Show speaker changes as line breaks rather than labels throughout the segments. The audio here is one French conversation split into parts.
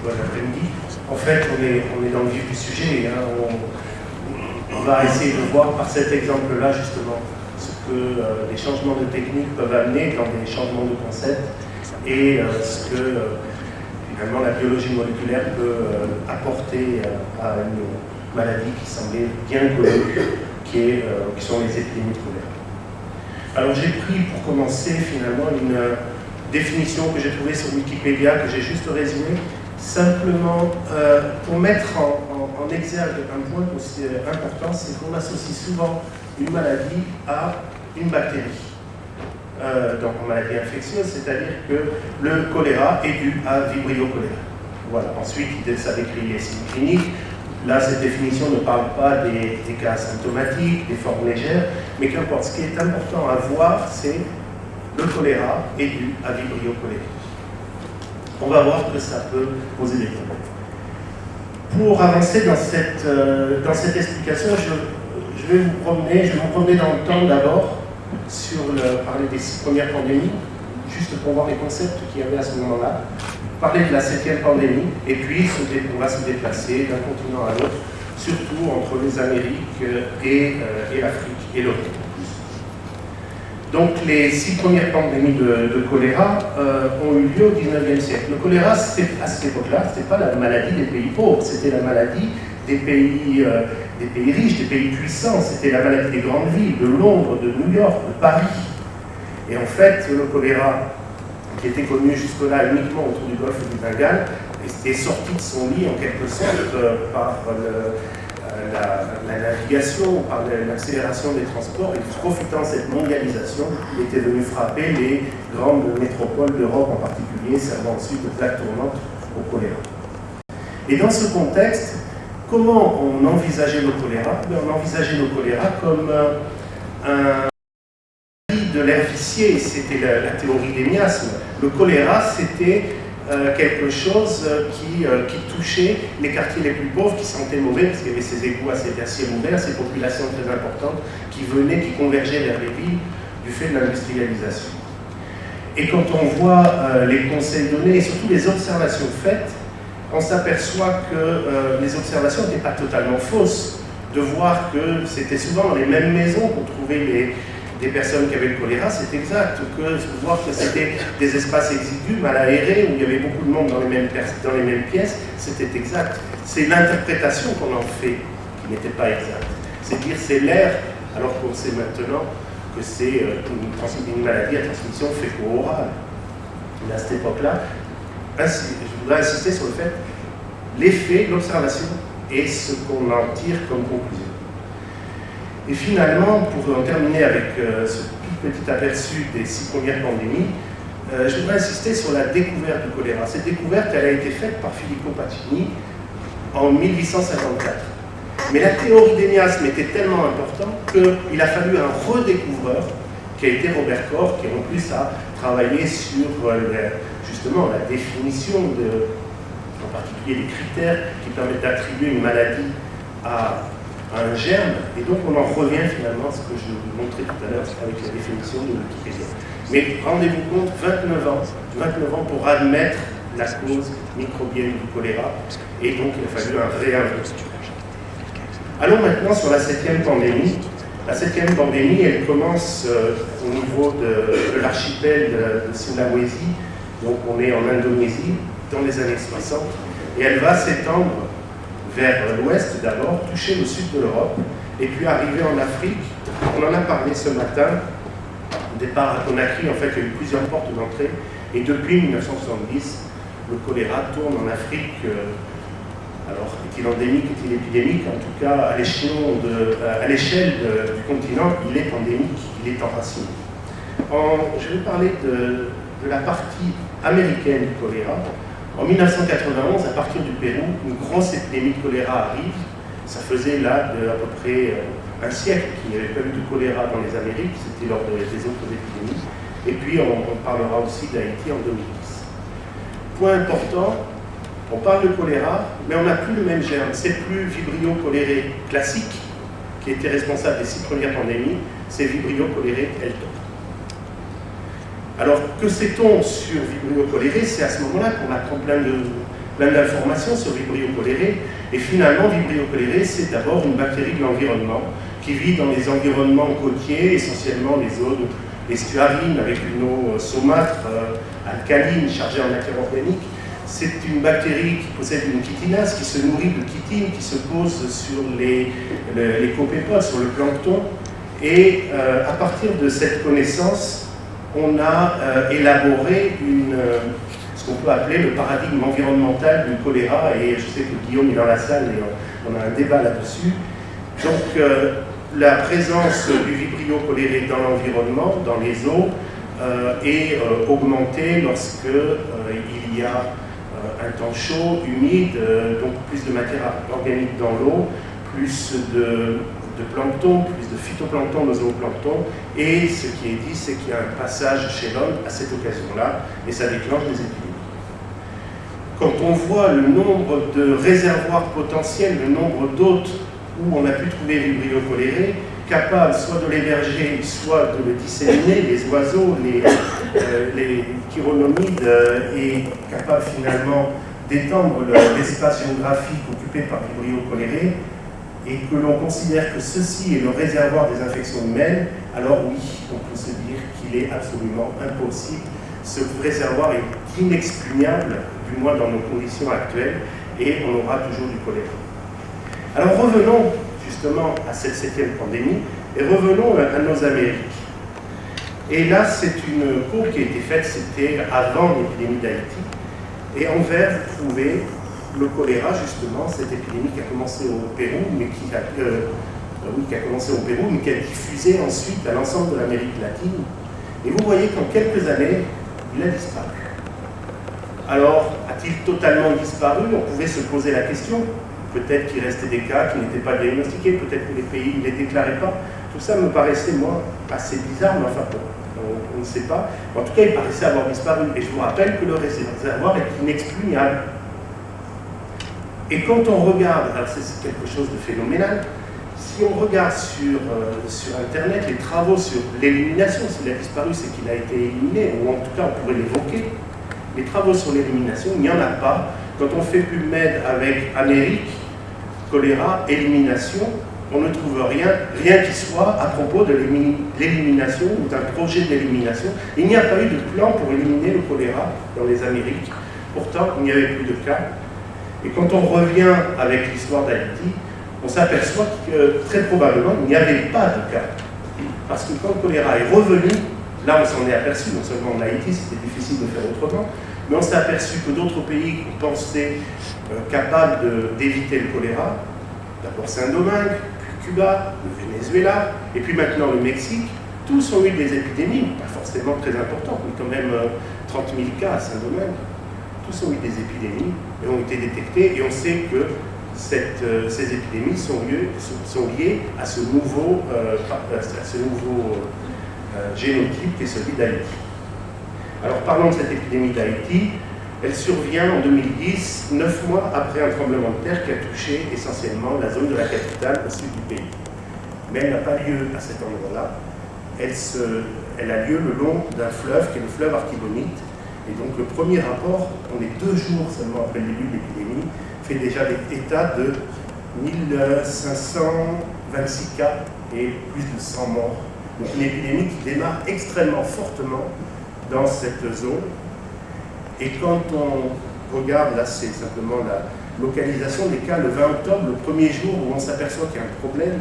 bon après-midi. En fait, on est dans le vif du sujet. Hein. On va essayer de voir par cet exemple-là, justement, ce que les changements de technique peuvent amener dans des changements de concept et ce que finalement la biologie moléculaire peut apporter à une maladie qui semblait bien connue, qui sont les épidémies de choléra. Alors j'ai pris pour commencer finalement une définition que j'ai trouvée sur Wikipédia, que j'ai juste résumée, simplement pour mettre en exergue un point aussi important, c'est qu'on associe souvent une maladie à une bactérie. Donc en maladie infectieuse, c'est-à-dire que le choléra est dû à Vibrio choléra. Voilà. Ensuite, ça décrit les signes cliniques. Là, cette définition ne parle pas des cas asymptomatiques, des formes légères, mais qu'importe. Ce qui est important à voir, c'est le choléra est dû à Vibrio choléra. On va voir que ça peut poser des problèmes. Pour avancer dans cette explication, je vais vous promener dans le temps d'abord parler des 6 premières pandémies, juste pour voir les concepts qu'il y avait à ce moment-là, parler de la 7e pandémie, et puis on va se déplacer d'un continent à l'autre, surtout entre les Amériques et l'Afrique et l'Europe. Donc les 6 premières pandémies de choléra ont eu lieu au XIXe siècle. Le choléra, à cette époque-là, ce n'était pas la maladie des pays pauvres, c'était la maladie des pays riches, des pays puissants, c'était la maladie des grandes villes, de Londres, de New York, de Paris. Et en fait, le choléra, qui était connu jusque-là uniquement autour du golfe du Bengale, est sorti de son lit en quelque sorte par la navigation, par l'accélération des transports, et profitant de cette mondialisation, était venu frapper les grandes métropoles d'Europe en particulier, servant ensuite de plaque tournante au choléra. Et dans ce contexte, comment on envisageait le choléra? On envisageait le choléra comme un de l'air vicié, c'était la théorie des miasmes. Le choléra, c'était quelque chose qui touchait les quartiers les plus pauvres, qui sentaient mauvais, parce qu'il y avait ces égouts à ciel ouvert, ces populations très importantes qui convergeaient vers les villes du fait de l'industrialisation. Et quand on voit les conseils donnés, et surtout les observations faites, on s'aperçoit que les observations n'étaient pas totalement fausses, de voir que c'était souvent dans les mêmes maisons qu'on trouvait des personnes qui avaient le choléra, c'est exact, que voir que c'était des espaces exigus, mal aérés, où il y avait beaucoup de monde dans les mêmes pièces, c'était exact. C'est l'interprétation qu'on en fait qui n'était pas exacte. C'est dire c'est l'air, alors qu'on sait maintenant que c'est une maladie à transmission féco-orale. Mais à cette époque-là, je voudrais insister sur le fait, l'effet, l'observation, et ce qu'on en tire comme conclusion. Et finalement, pour en terminer avec ce tout petit aperçu des 6 premières pandémies, je voudrais insister sur la découverte du choléra. Cette découverte, elle a été faite par Filippo Pacini en 1854. Mais la théorie des miasmes était tellement importante qu'il a fallu un redécouvreur, qui a été Robert Koch, qui en plus a travaillé sur justement la définition, en particulier les critères qui permettent d'attribuer une maladie à un germe, et donc on en revient finalement à ce que je vous montrais tout à l'heure avec la définition de Wikipédia. Mais rendez-vous compte, 29 ans pour admettre la cause microbienne du choléra, et donc il a fallu un réinvestissement. Allons maintenant sur la 7e pandémie. La 7e pandémie, elle commence au niveau de l'archipel de Sulawesi, donc on est en Indonésie, dans les années 60, et elle va s'étendre vers l'ouest d'abord, toucher le sud de l'Europe, et puis arriver en Afrique. On en a parlé ce matin. Au départ, à Conakry, en fait, il y a eu plusieurs portes d'entrée, et depuis 1970, le choléra tourne en Afrique. Alors, est-il endémique, est-il épidémique? En tout cas, à l'échelle du continent, il est endémique, il est enraciné. Je vais parler de la partie américaine du choléra. En 1991, à partir du Pérou, une grosse épidémie de choléra arrive. Ça faisait là à peu près un siècle qu'il n'y avait pas eu de choléra dans les Amériques, c'était lors des autres épidémies. Et puis on parlera aussi d'Haïti en 2010. Point important, on parle de choléra, mais on n'a plus le même germe. C'est plus Vibrio cholerae classique, qui était responsable des 6 premières pandémies, c'est Vibrio cholerae L-top. Alors, que sait-on sur Vibrio cholerae? C'est à ce moment-là qu'on apprend plein plein d'informations sur Vibrio cholerae. Et finalement, Vibrio cholerae, c'est d'abord une bactérie de l'environnement qui vit dans les environnements côtiers, essentiellement les zones estuarines avec une eau saumâtre, alcaline, chargée en matière organique. C'est une bactérie qui possède une chitinase, qui se nourrit de chitine, qui se pose sur les copépodes, sur le plancton. Et à partir de cette connaissance, on a élaboré ce qu'on peut appeler le paradigme environnemental du choléra. Et je sais que Guillaume est dans la salle et on a un débat là-dessus. Donc la présence du Vibrio cholerae dans l'environnement, dans les eaux, est augmentée lorsque il y a un temps chaud, humide, donc plus de matière organique dans l'eau, plus de plancton, plus de phytoplancton, de zooplancton, et ce qui est dit, c'est qu'il y a un passage chez l'homme à cette occasion-là, et ça déclenche des épidémies. Quand on voit le nombre de réservoirs potentiels, le nombre d'hôtes où on a pu trouver Vibrio cholerae, capables soit de l'héberger, soit de le disséminer, les oiseaux, les chironomides, et capables finalement d'étendre l'espace géographique occupé par Vibrio cholerae, et que l'on considère que ceci est le réservoir des infections humaines, alors oui, on peut se dire qu'il est absolument impossible. Ce réservoir est inexpugnable, du moins dans nos conditions actuelles, et on aura toujours du choléra. Alors revenons justement à cette 7e pandémie, et revenons à nos Amériques. Et là, c'est une courbe qui a été faite, c'était avant l'épidémie d'Haïti, et en vert, vous trouvez le choléra, justement, cette épidémie qui a commencé au Pérou, mais qui a diffusé ensuite à l'ensemble de l'Amérique latine. Et vous voyez qu'en quelques années, il a disparu. Alors, a-t-il totalement disparu? On pouvait se poser la question. Peut-être qu'il restait des cas qui n'étaient pas diagnostiqués, peut-être que les pays ne les déclaraient pas. Tout ça me paraissait, moi, assez bizarre, mais enfin bon, on ne sait pas. En tout cas, il paraissait avoir disparu. Et je vous rappelle que le réservoir est inexpugnable. Et quand on regarde, alors c'est quelque chose de phénoménal, si on regarde sur Internet les travaux sur l'élimination, s'il a disparu, c'est qu'il a été éliminé, ou en tout cas on pourrait l'évoquer, les travaux sur l'élimination, il n'y en a pas. Quand on fait PubMed avec Amérique, choléra, élimination, on ne trouve rien qui soit à propos de l'élimination ou d'un projet d'élimination. Il n'y a pas eu de plan pour éliminer le choléra dans les Amériques. Pourtant, il n'y avait plus de cas. Et quand on revient avec l'histoire d'Haïti, on s'aperçoit que très probablement il n'y avait pas de cas. Parce que quand le choléra est revenu, là on s'en est aperçu, non seulement en Haïti, c'était difficile de faire autrement, mais on s'est aperçu que d'autres pays qu'on pensait capables d'éviter le choléra, d'abord Saint-Domingue, puis Cuba, le Venezuela, et puis maintenant le Mexique, tous ont eu des épidémies, pas forcément très importantes, mais quand même 30 000 cas à Saint-Domingue. Tous ont eu des épidémies et ont été détectés, et on sait que ces épidémies sont liées à ce nouveau génotype qui est celui d'Haïti. Alors parlons de cette épidémie d'Haïti. Elle survient en 2010, 9 mois après un tremblement de terre qui a touché essentiellement la zone de la capitale au sud du pays. Mais elle n'a pas lieu à cet endroit-là. Elle a lieu le long d'un fleuve qui est le fleuve Artibonite. Et donc le premier rapport, on est 2 jours seulement après le début de l'épidémie, fait déjà l'état de 1526 cas et plus de 100 morts. Donc une épidémie qui démarre extrêmement fortement dans cette zone. Et quand on regarde, là c'est simplement la localisation des cas, le 20 octobre, le premier jour où on s'aperçoit qu'il y a un problème,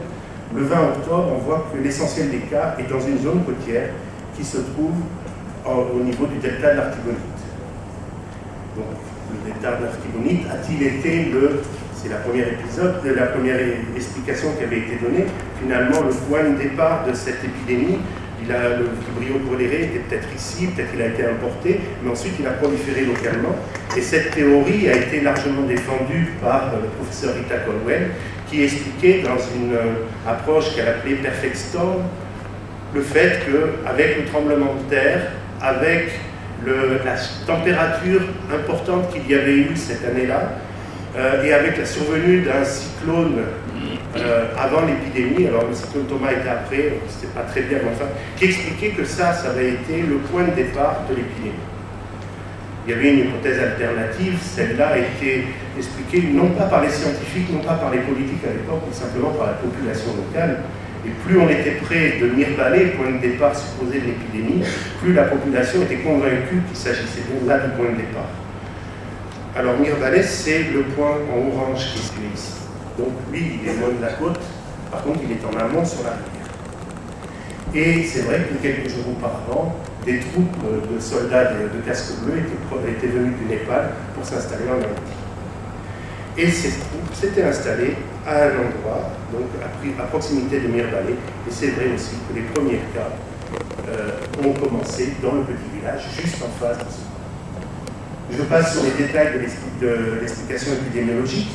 le 20 octobre, on voit que l'essentiel des cas est dans une zone côtière qui se trouve au niveau du delta de l'Artibonite. Donc, le delta de l'Artibonite a-t-il été c'est la première explication qui avait été donnée, finalement le point de départ de cette épidémie. Le Vibrio cholerae était peut-être ici, peut-être qu'il a été importé, mais ensuite il a proliféré localement. Et cette théorie a été largement défendue par le professeur Rita Colwell, qui expliquait dans une approche qu'elle appelait Perfect Storm, le fait qu'avec le tremblement de terre, avec la température importante qu'il y avait eu cette année-là, et avec la survenue d'un cyclone avant l'épidémie, alors le cyclone Thomas était après, c'était pas très bien, mais enfin, qui expliquait que ça avait été le point de départ de l'épidémie. il y avait une hypothèse alternative, celle-là a été expliquée non pas par les scientifiques, non pas par les politiques à l'époque, mais simplement par la population locale. Et plus on était près de Mirebalais, point de départ supposé de l'épidémie, plus la population était convaincue qu'il s'agissait bien là du point de départ. Alors Mirebalais, c'est le point en orange qui est ici. Donc lui, il est loin de la côte, par contre il est en amont sur la rivière. Et c'est vrai que quelques jours auparavant, des troupes de soldats de casque bleu étaient venus du Népal pour s'installer en Haïti. Et ces troupes s'étaient installées à un endroit, donc à proximité de Mirebalais, et c'est vrai aussi que les premiers cas ont commencé dans le petit village, juste en face de ce. Je passe sur les détails de l'explication épidémiologique,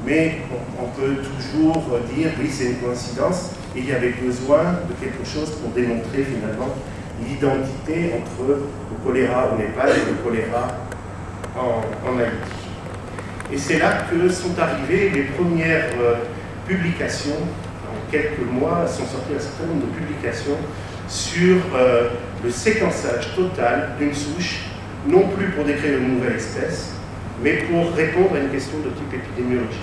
mais on peut toujours dire, oui, c'est une coïncidence, et il y avait besoin de quelque chose pour démontrer finalement l'identité entre le choléra au Népal et le choléra en Haïti. Et c'est là que sont arrivées les premières publications. En quelques mois, sont sorties un certain nombre de publications sur le séquençage total d'une souche, non plus pour décrire une nouvelle espèce, mais pour répondre à une question de type épidémiologique.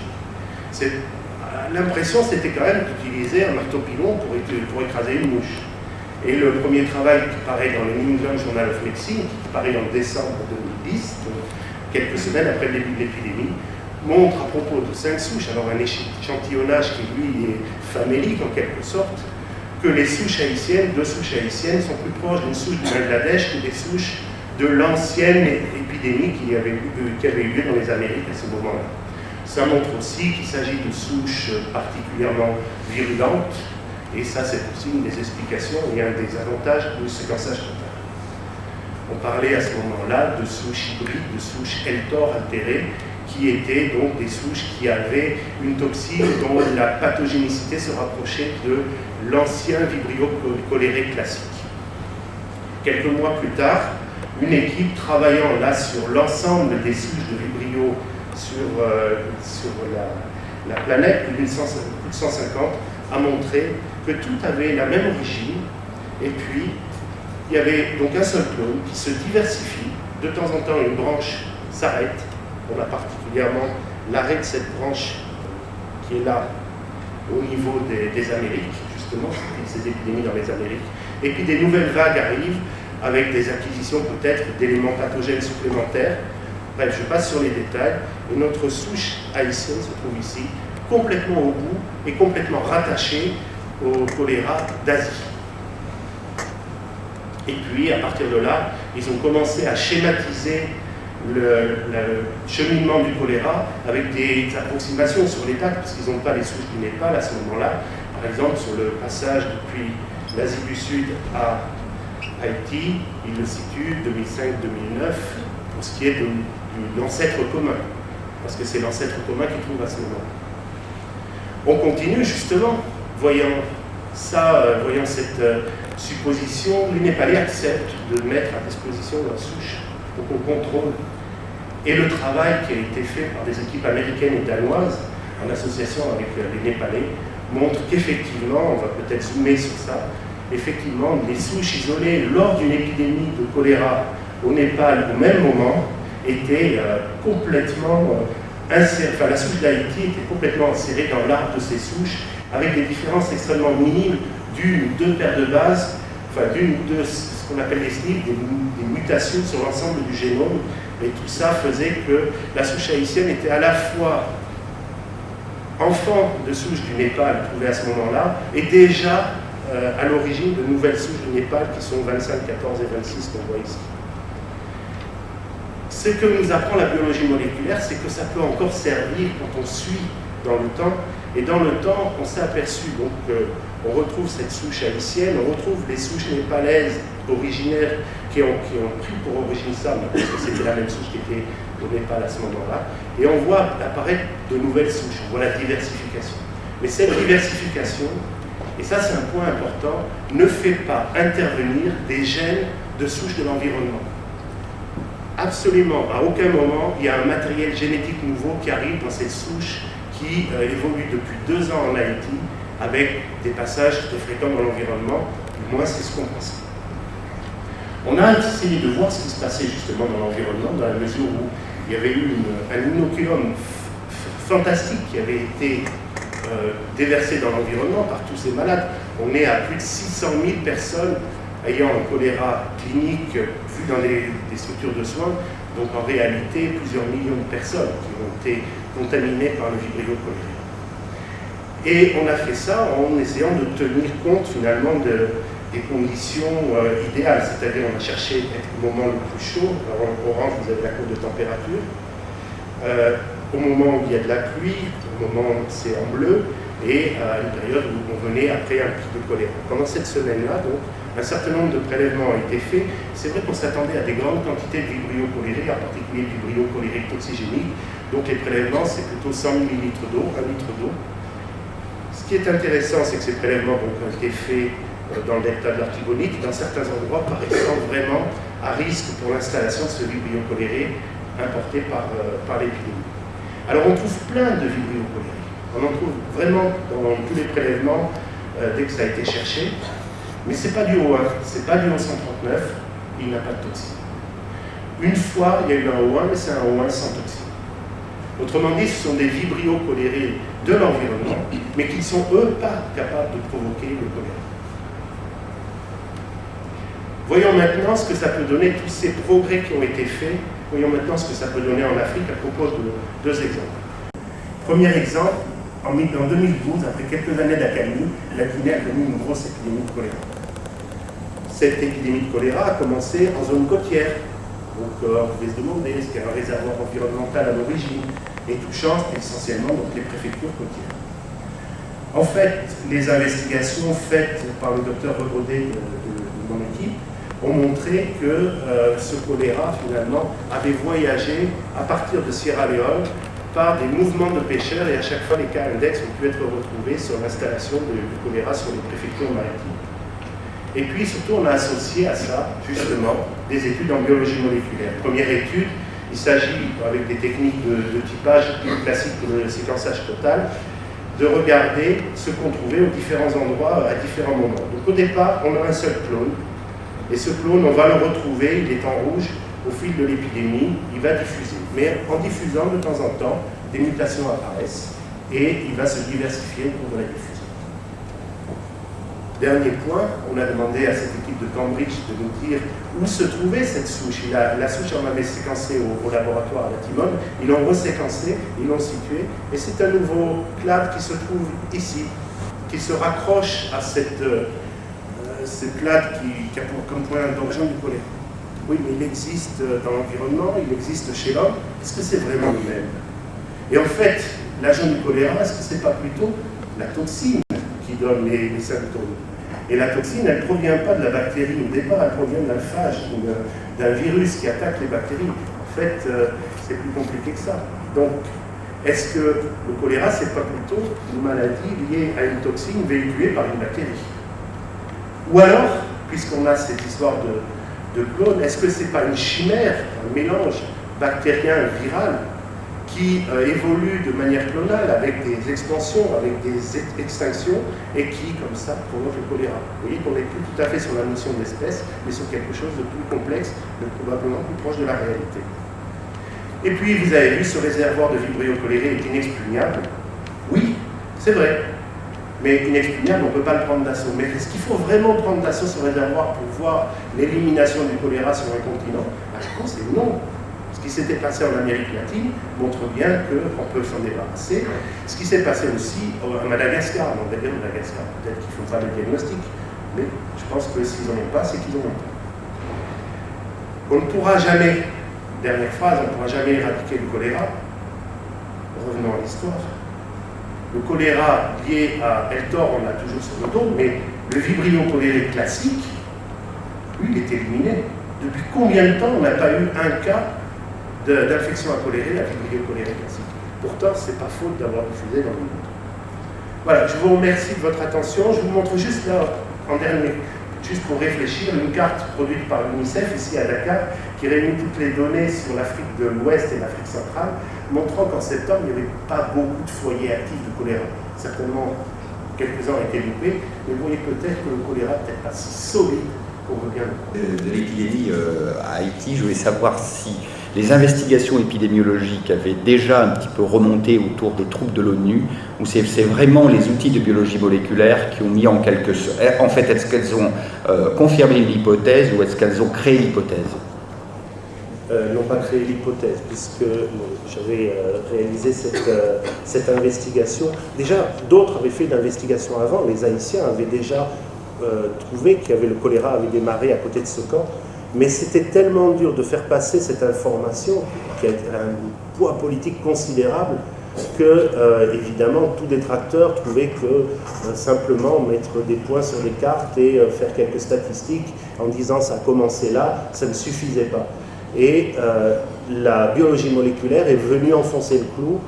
L'impression, c'était quand même d'utiliser un marteau-pilon pour écraser une mouche. Et le premier travail qui paraît dans le New England Journal of Medicine, qui paraît en décembre 2010, donc quelques semaines après le début de l'épidémie, montre à propos de 5 souches, alors un échantillonnage qui lui est famélique en quelque sorte, que les souches haïtiennes, 2 souches haïtiennes, sont plus proches d'une souche du Bangladesh que des souches de l'ancienne épidémie qui avait eu lieu dans les Amériques à ce moment-là. Ça montre aussi qu'il s'agit de souches particulièrement virulentes, et ça c'est aussi une des explications et un des avantages du séquençage total. On parlait à ce moment-là de souches hybrides, de souches Eltor altérées, qui étaient donc des souches qui avaient une toxine dont la pathogénicité se rapprochait de l'ancien Vibrio cholerae classique. Quelques mois plus tard, une équipe travaillant là sur l'ensemble des souches de Vibrio sur la planète, plus de 150, a montré que tout avait la même origine, et puis il y avait donc un seul clone qui se diversifie. De temps en temps, une branche s'arrête. On a particulièrement l'arrêt de cette branche qui est là au niveau des Amériques, justement, ces épidémies dans les Amériques. Et puis des nouvelles vagues arrivent avec des acquisitions peut-être d'éléments pathogènes supplémentaires. Bref, je passe sur les détails. Et notre souche haïtienne se trouve ici, complètement au bout et complètement rattachée au choléra d'Asie. Et puis, à partir de là, ils ont commencé à schématiser le cheminement du choléra avec des approximations sur les dates, parce qu'ils n'ont pas les souches du Népal à ce moment-là. Par exemple, sur le passage depuis l'Asie du Sud à Haïti, ils le situent 2005-2009 pour ce qui est de l'ancêtre commun, parce que c'est l'ancêtre commun qu'ils trouvent à ce moment-là. On continue justement, voyant ça, voyant cette supposition, les Népalais acceptent de mettre à disposition leur souche pour qu'on contrôle. Et le travail qui a été fait par des équipes américaines et danoises, en association avec les Népalais, montre qu'effectivement, on va peut-être zoomer sur ça, effectivement, les souches isolées lors d'une épidémie de choléra au Népal au même moment étaient complètement insérées, enfin la souche d'Haïti était complètement insérée dans l'arbre de ces souches, avec des différences extrêmement minimes d'une ou deux paires de bases, enfin d'une ou deux, ce qu'on appelle les SNP, des mutations sur l'ensemble du génome, et tout ça faisait que la souche haïtienne était à la fois enfant de souche du Népal, trouvée à ce moment-là, et déjà à l'origine de nouvelles souches du Népal qui sont 25, 14 et 26 qu'on voit ici. Ce que nous apprend la biologie moléculaire, c'est que ça peut encore servir quand on suit dans le temps. Et dans le temps, on s'est aperçu, donc, on retrouve cette souche haïtienne, on retrouve les souches népalaises originaires qui ont pris pour origine ça, parce que c'était la même souche qui était au Népal à ce moment-là. Et on voit apparaître de nouvelles souches, on voit la diversification. Mais cette diversification, et ça c'est un point important, ne fait pas intervenir des gènes de souches de l'environnement. Absolument, à aucun moment, il y a un matériel génétique nouveau qui arrive dans cette souche qui évolue depuis 2 ans en Haïti, avec des passages très fréquents dans l'environnement, du moins c'est ce qu'on pense. On a essayé de voir ce qui se passait justement dans l'environnement, dans la mesure où il y avait eu un inoculum fantastique qui avait été déversé dans l'environnement par tous ces malades. On est à plus de 600 000 personnes ayant un choléra clinique vu dans des structures de soins, donc en réalité plusieurs millions de personnes qui ont été contaminées par le vibrio cholérique. Et on a fait ça en essayant de tenir compte finalement des conditions idéales, c'est-à-dire on a cherché au moment le plus chaud. Alors en orange vous avez la courbe de température, au moment où il y a de la pluie, au moment où c'est en bleu, et à une période où on venait après un pic de choléra. Pendant cette semaine-là, donc, un certain nombre de prélèvements ont été faits. C'est vrai qu'on s'attendait à des grandes quantités de vibrio cholérique, en particulier du vibrio cholérique toxigénique. Donc les prélèvements, c'est plutôt 100 ml d'eau, 1 litre d'eau. Ce qui est intéressant, c'est que ces prélèvements ont été faits dans le delta de l'Artibonite, dans certains endroits paraissant vraiment à risque pour l'installation de ce vibrio cholérique importé par l'épidémie. Alors on trouve plein de vibrio cholérique. On en trouve vraiment dans tous les prélèvements dès que ça a été cherché. Mais ce n'est pas du O1, ce n'est pas du O139, il n'a pas de toxine. Une fois, il y a eu un O1, mais c'est un O1 sans toxine. Autrement dit, ce sont des vibrio cholériques de l'environnement, mais qui ne sont, eux, pas capables de provoquer le choléra. Voyons maintenant ce que ça peut donner, tous ces progrès qui ont été faits. Voyons maintenant ce que ça peut donner en Afrique à propos de deux exemples. Premier exemple, en 2012, après quelques années d'accalmie, la Guinée a connu une grosse épidémie de choléra. Cette épidémie de choléra a commencé en zone côtière. Donc on pouvait se demander est-ce qu'il y a un réservoir environnemental à l'origine, et touchant essentiellement donc, les préfectures côtières. En fait, les investigations faites par le docteur Rebaudet de mon équipe ont montré que ce choléra, finalement, avait voyagé à partir de Sierra Leone par des mouvements de pêcheurs, et à chaque fois les cas index ont pu être retrouvés sur l'installation du choléra sur les préfectures maritimes. Et puis surtout on a associé à ça justement des études en biologie moléculaire. Première étude, il s'agit avec des techniques de typage classiques pour le séquençage total, de regarder ce qu'on trouvait aux différents endroits à différents moments. Donc au départ on a un seul clone, et ce clone on va le retrouver, il est en rouge, au fil de l'épidémie, il va diffuser. Mais en diffusant, de temps en temps, des mutations apparaissent et il va se diversifier au cours de la diffusion. Dernier point, on a demandé à cette équipe de Cambridge de nous dire où se trouvait cette souche. La souche, on l'avait séquencée au laboratoire à la Timone, ils l'ont reséquencée, ils l'ont située, et c'est un nouveau clade qui se trouve ici, qui se raccroche à cette clade qui a comme point d'origine du choléra. Oui, mais il existe dans l'environnement, il existe chez l'homme. Est-ce que c'est vraiment le même? Et en fait, l'agent du choléra, est-ce que ce n'est pas plutôt la toxine qui donne les symptômes? Et la toxine, elle ne provient pas de la bactérie au départ, elle provient d'un phage, d'un virus qui attaque les bactéries. En fait, c'est plus compliqué que ça. Donc, est-ce que le choléra, ce n'est pas plutôt une maladie liée à une toxine véhiculée par une bactérie? Ou alors, puisqu'on a cette histoire de clone, est-ce que ce n'est pas une chimère, un mélange bactérien-viral qui évolue de manière clonale avec des expansions, avec des extinctions et qui, comme ça, provoque le choléra? Vous voyez qu'on n'est plus tout à fait sur la notion d'espèce, mais sur quelque chose de plus complexe, mais probablement plus proche de la réalité. Et puis, vous avez vu, ce réservoir de vibrio cholérique est inexpugnable. Oui, c'est vrai. Mais inexpugnable, on ne peut pas le prendre d'assaut. Mais est-ce qu'il faut vraiment prendre d'assaut ce réservoir pour voir l'élimination du choléra sur un continent? La réponse est non. Ce qui s'était passé en Amérique latine montre bien qu'on peut s'en débarrasser. Ce qui s'est passé aussi à Madagascar, on va dire Madagascar, peut-être qu'il faudra le diagnostic, mais je pense que s'ils n'en ont pas, c'est qu'ils n'en ont pas. On ne pourra jamais, dernière phrase, on ne pourra jamais éradiquer le choléra. Revenons à l'histoire. Le choléra lié à Eltor, on l'a toujours sur le dos, mais le vibrio cholérique classique, lui, il est éliminé. Depuis combien de temps on n'a pas eu un cas d'infection à choléra, la vibrio cholérique classique? Pourtant, ce n'est pas faute d'avoir diffusé dans le monde. Voilà, je vous remercie de votre attention. Je vous montre juste là, en dernier, juste pour réfléchir, une carte produite par l'UNICEF ici à Dakar, qui réunit toutes les données sur l'Afrique de l'Ouest et l'Afrique centrale, montrant qu'en septembre, il n'y avait pas beaucoup de foyers actifs de choléra. Certainement, quelques-uns ont été loupés, mais vous voyez peut-être que le choléra n'est peut-être pas si solide
De l'épidémie à Haïti, je voulais savoir si les investigations épidémiologiques avaient déjà un petit peu remonté autour des troupes de l'ONU, ou c'est vraiment les outils de biologie moléculaire qui ont mis en quelque sorte... En fait, est-ce qu'elles ont confirmé l'hypothèse ou est-ce qu'elles ont créé l'hypothèse?
N'ont pas créé l'hypothèse, puisque j'avais réalisé cette investigation. Déjà, d'autres avaient fait d'investigation avant. Les Haïtiens avaient déjà trouvé qu'il y avait le choléra avait démarré à côté de ce camp. Mais c'était tellement dur de faire passer cette information, qui a un poids politique considérable, que, évidemment, tout détracteur trouvait que simplement mettre des points sur les cartes et faire quelques statistiques en disant ça a commencé là, ça ne suffisait pas. Et la biologie moléculaire est venue enfoncer le clou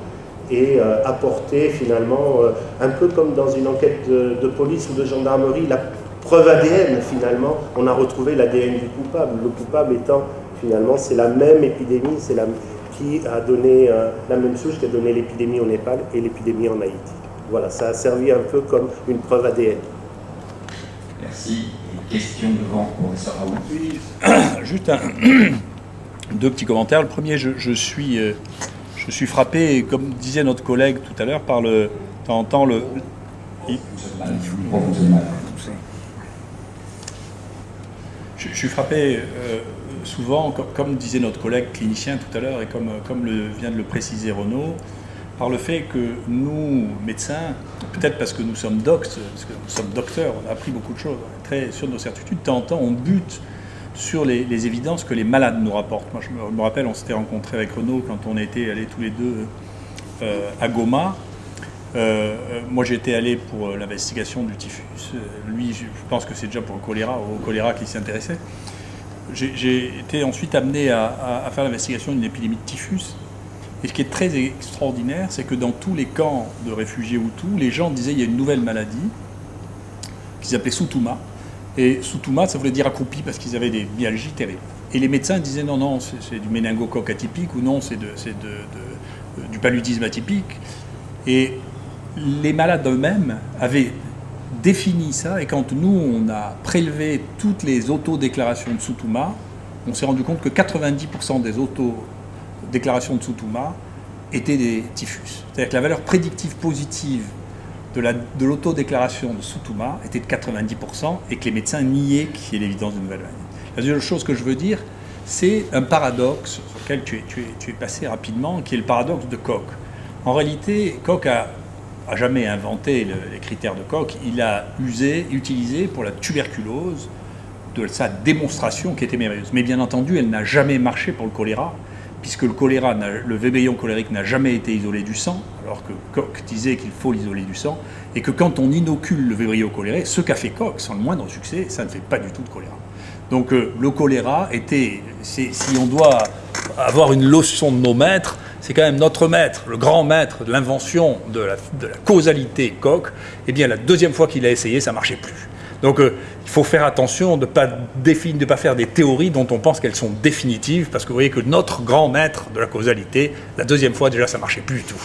et apporter finalement, un peu comme dans une enquête de police ou de gendarmerie, la preuve ADN finalement, on a retrouvé l'ADN du coupable. Le coupable étant finalement, c'est la même épidémie, qui a donné la même souche qui a donné l'épidémie au Népal et l'épidémie en Haïti. Voilà, ça a servi un peu comme une preuve ADN.
Merci. Question devant, professeur Raoult.
Oui, juste deux petits commentaires. Le premier, je suis frappé, comme disait notre collègue tout à l'heure, par le... T'entends le... Je suis frappé souvent, comme disait notre collègue clinicien tout à l'heure, et comme vient de le préciser Renaud, par le fait que nous, médecins, peut-être parce que nous sommes docteurs, on a appris beaucoup de choses, on est très sur nos certitudes, de temps en temps on bute sur les évidences que les malades nous rapportent. Moi je me rappelle, on s'était rencontrés avec Renaud quand on était allés tous les deux à Goma. Moi j'étais allé pour l'investigation du typhus, lui je pense que c'est déjà pour au choléra qu'il s'intéressait. J'ai été ensuite amené à faire l'investigation d'une épidémie de typhus. Et ce qui est très extraordinaire, c'est que dans tous les camps de réfugiés Hutus, les gens disaient qu'il y a une nouvelle maladie qu'ils appelaient Soutouma. Et Soutouma, ça voulait dire accroupi parce qu'ils avaient des myalgies terribles. Et les médecins disaient non, non, c'est du méningocoque atypique ou non, c'est du paludisme atypique. Et les malades eux-mêmes avaient défini ça. Et quand nous, on a prélevé toutes les autodéclarations de Soutouma, on s'est rendu compte que 90% des autodéclarations de Soutouma étaient des typhus. C'est-à-dire que la valeur prédictive positive de l'autodéclaration de Soutouma était de 90% et que les médecins niaient qu'il y ait l'évidence d'une nouvelle maladie. La deuxième chose que je veux dire, c'est un paradoxe sur lequel tu es passé rapidement, qui est le paradoxe de Koch. En réalité, Koch a jamais inventé les critères de Koch, il a utilisé pour la tuberculose de sa démonstration qui était merveilleuse. Mais bien entendu, elle n'a jamais marché pour le choléra, puisque le vébrilon cholérique n'a jamais été isolé du sang, alors que Koch disait qu'il faut l'isoler du sang, et que quand on inocule le vébrilon cholérique, ce qu'a fait Koch, sans le moindre succès, ça ne fait pas du tout de choléra. Donc le choléra était, si on doit avoir une leçon de nos maîtres, c'est quand même notre maître, le grand maître de l'invention de la causalité Koch. Eh bien, la deuxième fois qu'il a essayé, ça ne marchait plus. Donc, il faut faire attention de ne pas faire des théories dont on pense qu'elles sont définitives, parce que vous voyez que notre grand maître de la causalité, la deuxième fois, déjà, ça ne marchait plus du tout.